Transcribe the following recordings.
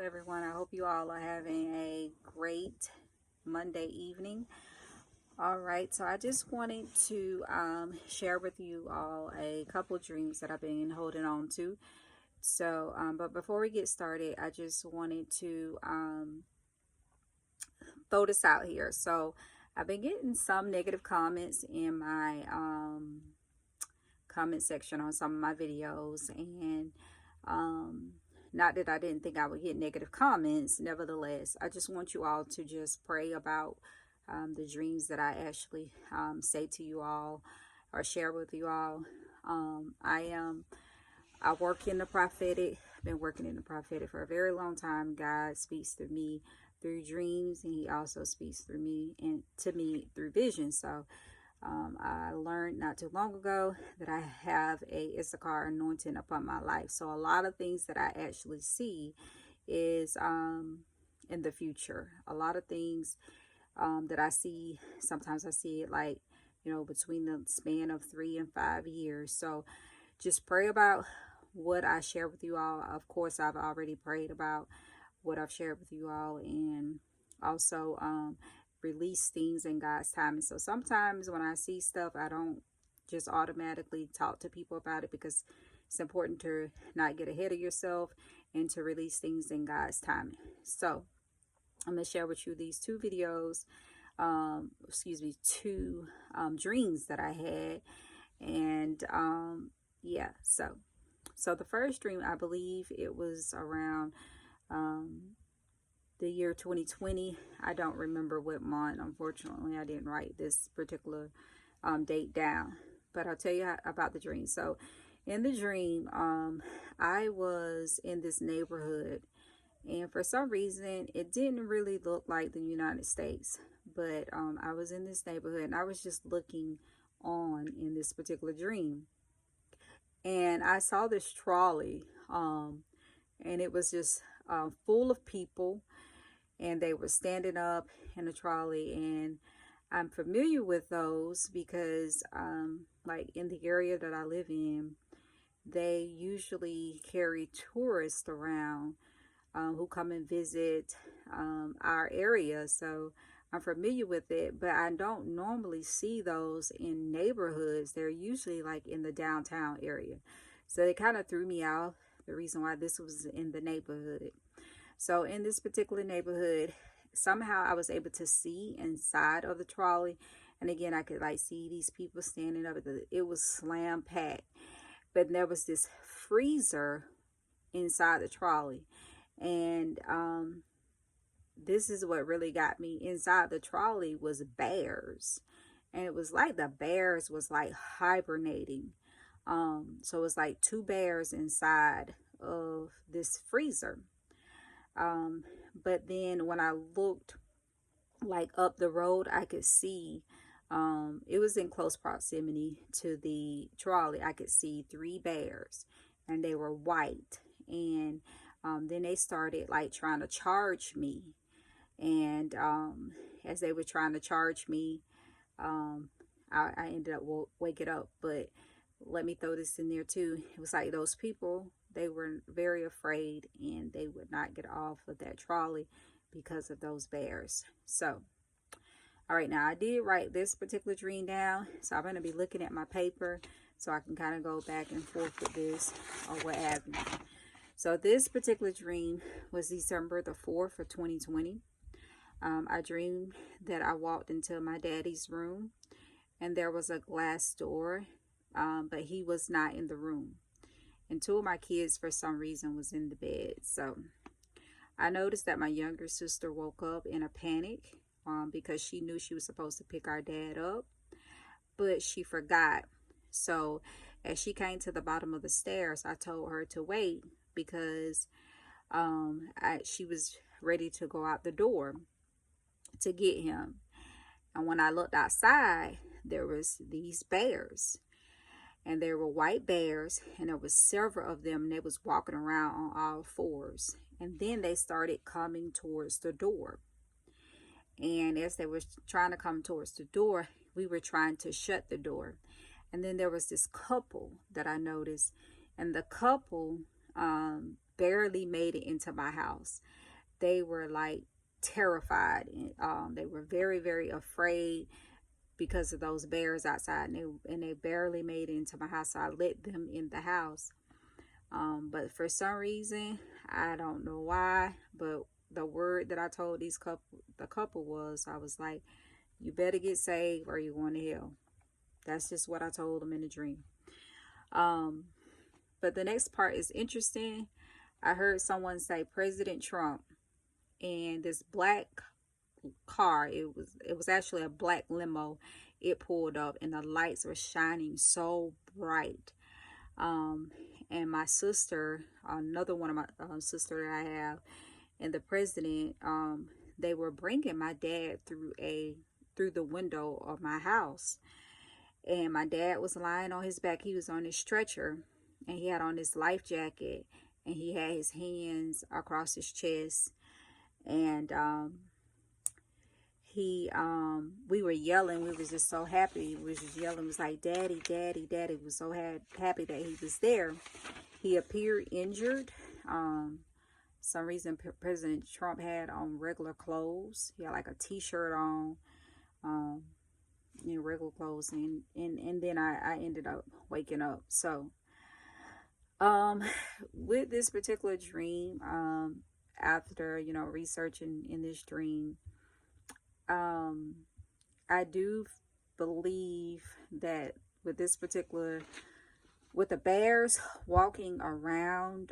everyone. I hope you all are having a great Monday evening. All right, so I just wanted to share with you all a couple dreams that I've been holding on to. But before we get started, I just wanted to throw this out here. So, I've been getting some negative comments in my comment section on some of my videos, and um, not that I didn't think I would get negative comments. Nevertheless, I just want you all to just pray about the dreams that I actually say to you all or share with you all. I work in the prophetic. I've been working in the prophetic for a very long time. God speaks to me through dreams, and He also speaks through me and to me through vision. So I learned not too long ago that I have a Issachar anointing upon my life. So a lot of things that I actually see is in the future. A lot of things that I see, sometimes I see it like, between the span of 3 and 5 years. So just pray about what I share with you all. Of course, I've already prayed about what I've shared with you all, and also release things in God's time. And so sometimes when I see stuff, I don't just automatically talk to people about it, because it's important to not get ahead of yourself and to release things in God's time. So I'm going to share with you these two videos, two dreams that I had. And yeah, so the first dream, I believe it was around the year 2020. I don't remember what month. Unfortunately, I didn't write this particular date down, but I'll tell you about the dream. So in the dream, I was in this neighborhood, and for some reason it didn't really look like the United States, but I was in this neighborhood, and I was just looking on in this particular dream, and I saw this trolley, and it was just full of people, and they were standing up in a trolley. And I'm familiar with those because like in the area that I live in, they usually carry tourists around who come and visit our area. So I'm familiar with it, but I don't normally see those in neighborhoods. They're usually like in the downtown area. So it kind of threw me off, the reason why this was in the neighborhood. So in this particular neighborhood, somehow I was able to see inside of the trolley. And again, I could like see these people standing up. It was slam packed. But there was this freezer inside the trolley. And this is what really got me. Inside the trolley was bears. And it was like the bears was like hibernating. So it was like two bears inside of this freezer. But then when I looked like up the road, I could see, it was in close proximity to the trolley. I could see three bears, and they were white. And then they started like trying to charge me. And as they were trying to charge me, I ended up waking up. But let me throw this in there too. It was like those people, they were very afraid, and they would not get off of that trolley because of those bears. So, all right, now I did write this particular dream down. So I'm going to be looking at my paper so I can kind of go back and forth with this or what have you. So this particular dream was December the 4th of 2020. I dreamed that I walked into my daddy's room, and there was a glass door, but he was not in the room. And two of my kids, for some reason, was in the bed. So I noticed that my younger sister woke up in a panic because she knew she was supposed to pick our dad up, but she forgot. So as she came to the bottom of the stairs, I told her to wait because she was ready to go out the door to get him. And when I looked outside, there was these bears. And they were white bears, and there was several of them, and they was walking around on all fours. And then they started coming towards the door. And as they were trying to come towards the door, we were trying to shut the door. And then there was this couple that I noticed, and the couple barely made it into my house. They were like terrified. They were very, very afraid because of those bears outside, and they barely made it into my house. So I let them in the house. But for some reason, I don't know why, but the word that I told the couple was, I was like, you better get saved or you're going to hell. That's just what I told them in the dream. But the next part is interesting. I heard someone say President Trump, and this black car, it was actually a black limo. It pulled up and the lights were shining so bright. And my sister, another one of my sister that I have, and the president, they were bringing my dad through the window of my house. And my dad was lying on his back. He was on his stretcher, and he had on his life jacket, and he had his hands across his chest. And we were yelling. We were just so happy. We was just yelling. It was like, Daddy, Daddy, Daddy. We was so happy that he was there. He appeared injured. Some reason President Trump had on regular clothes. He had like a t-shirt on, regular clothes, and then I ended up waking up. So with this particular dream, after researching in this dream, I do believe that with this particular, with the bears walking around,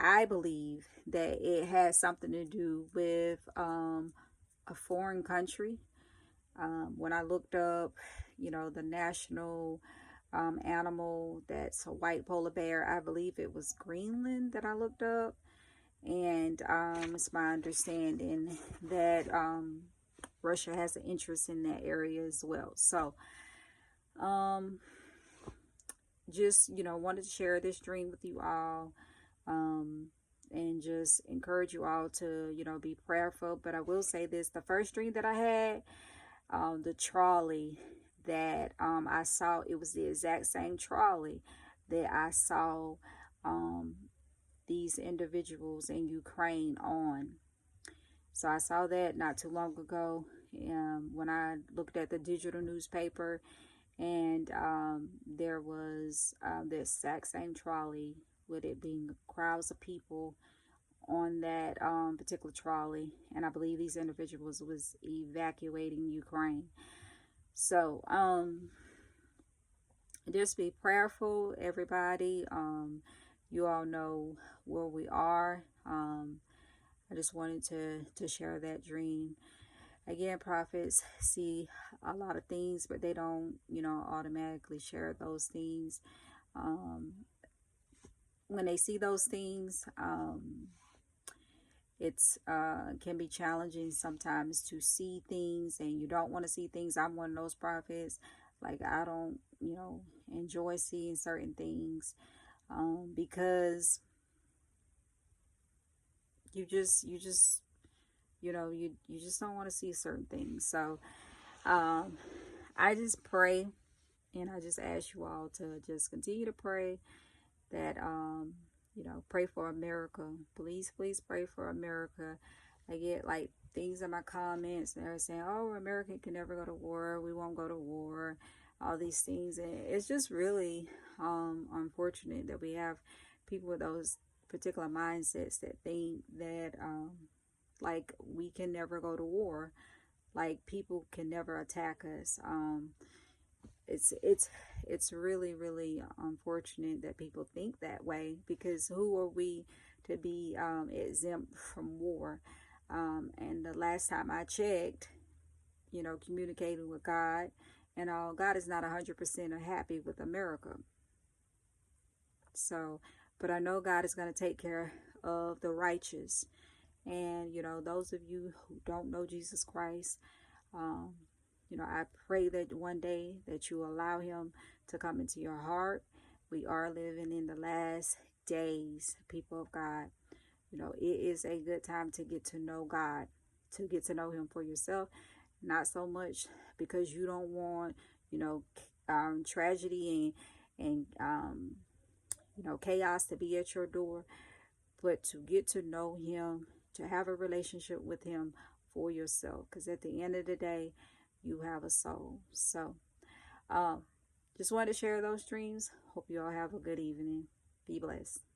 I believe that it has something to do with a foreign country. When I looked up, the national animal that's a white polar bear, I believe it was Greenland that I looked up. And it's my understanding that Russia has an interest in that area as well. So just wanted to share this dream with you all, and just encourage you all to be prayerful. But I will say this: the first dream that I had, the trolley that I saw, it was the exact same trolley that I saw these individuals in Ukraine on. So I saw that not too long ago, when I looked at the digital newspaper, and there was the exact same trolley, with it being crowds of people on that particular trolley. And I believe these individuals was evacuating Ukraine. So just be prayerful, everybody. You all know where we are. I just wanted to share that dream. Again, prophets see a lot of things, but they don't, automatically share those things. When they see those things, it's can be challenging sometimes to see things, and you don't want to see things. I'm one of those prophets. Like, I don't, enjoy seeing certain things, because you just you just don't want to see certain things. So I just pray, and I just ask you all to just continue to pray that pray for America. Please pray for America. I get like things in my comments, and they're saying, oh, America can never go to war, we won't go to war, all these things. And it's just really unfortunate that we have people with those particular mindsets that think that like we can never go to war, like people can never attack us. It's really, really unfortunate that people think that way, because who are we to be exempt from war? And the last time I checked, communicating with God and all, God is not 100% happy with America. So, but I know God is going to take care of the righteous. And, those of you who don't know Jesus Christ, I pray that one day that you allow him to come into your heart. We are living in the last days, people of God. It is a good time to get to know God, to get to know him for yourself. Not so much because you don't want, tragedy and chaos to be at your door, but to get to know him, to have a relationship with him for yourself. Because at the end of the day, you have a soul. So, um, just wanted to share those dreams. Hope you all have a good evening. Be blessed.